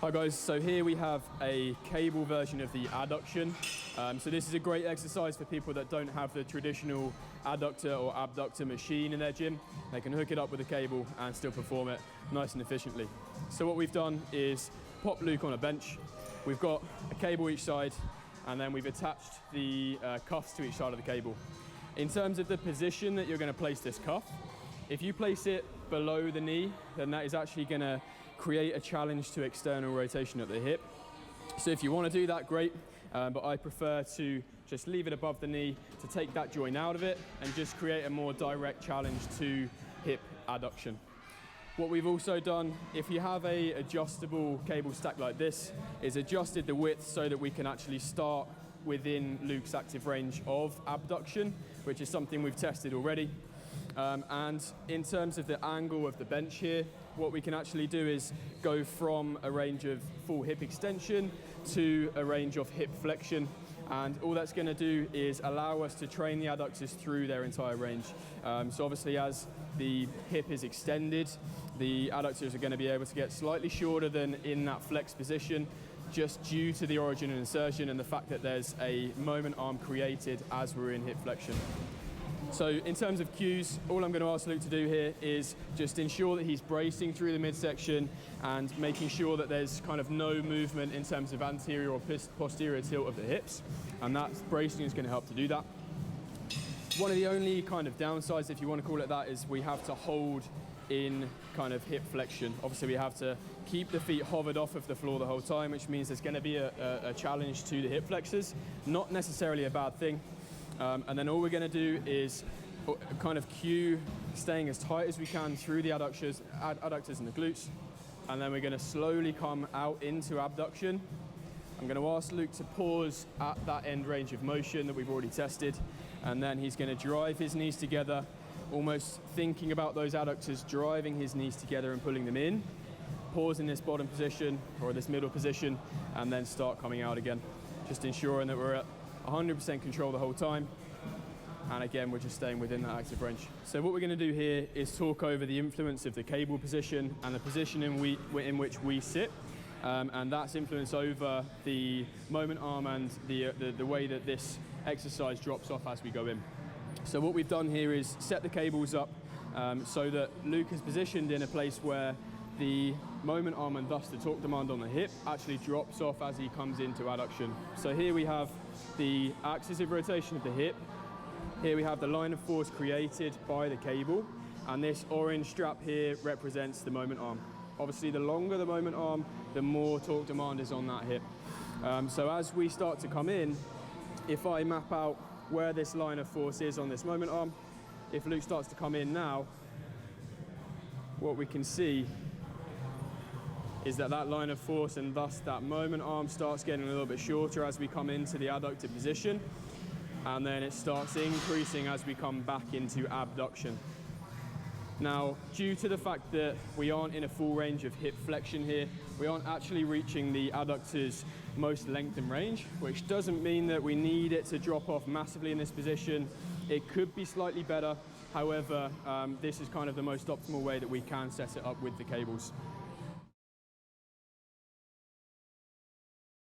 Hi guys, so here we have a cable version of the adduction. So this is a great exercise for people that don't have the traditional adductor or abductor machine in their gym. They can hook it up with a cable and still perform it nice and efficiently. So what we've done is pop Luke on a bench. We've got a cable each side, and then we've attached the cuffs to each side of the cable. In terms of the position that you're going to place this cuff, if you place it below the knee, then that is actually going to create a challenge to external rotation at the hip. So if you want to do that, great, but I prefer to just leave it above the knee to take that joint out of it and just create a more direct challenge to hip adduction. What we've also done, if you have a adjustable cable stack like this, is adjusted the width so that we can actually start within Luke's active range of abduction, which is something we've tested already. And in terms of the angle of the bench here, what we can actually do is go from a range of full hip extension to a range of hip flexion. And all that's going to do is allow us to train the adductors through their entire range. So obviously as the hip is extended, the adductors are going to be able to get slightly shorter than in that flex position, just due to the origin and insertion and the fact that there's a moment arm created as we're in hip flexion. So in terms of cues, all I'm going to ask Luke to do here is just ensure that he's bracing through the midsection and making sure that there's kind of no movement in terms of anterior or posterior tilt of the hips. And that bracing is going to help to do that. One of the only kind of downsides, if you want to call it that, is we have to hold in kind of hip flexion. Obviously we have to keep the feet hovered off of the floor the whole time, which means there's going to be a challenge to the hip flexors. Not necessarily a bad thing. And then all we're going to do is kind of cue staying as tight as we can through the adductors and the glutes. And then we're going to slowly come out into abduction. I'm going to ask Luke to pause at that end range of motion that we've already tested. And then he's going to drive his knees together, almost thinking about those adductors, driving his knees together and pulling them in. Pause in this bottom position or this middle position, and then start coming out again. Just ensuring that we're at 100% control the whole time, and again we're just staying within that active range. So what we're going to do here is talk over the influence of the cable position and the position in which we sit, and that's influence over the moment arm and the way that this exercise drops off as we go in. So what we've done here is set the cables up so that Luke is positioned in a place where the moment arm and thus the torque demand on the hip actually drops off as he comes into adduction. So here we have the axis of rotation of the hip. Here we have the line of force created by the cable, and this orange strap here represents the moment arm. Obviously the longer the moment arm, the more torque demand is on that hip. So as we start to come in, if I map out where this line of force is on this moment arm, if Luke starts to come in now, what we can see is that line of force and thus that moment arm starts getting a little bit shorter as we come into the adductor position, and then it starts increasing as we come back into abduction. Now, due to the fact that we aren't in a full range of hip flexion here, we aren't actually reaching the adductor's most length and range, which doesn't mean that we need it to drop off massively in this position. It could be slightly better. However, this is kind of the most optimal way that we can set it up with the cables.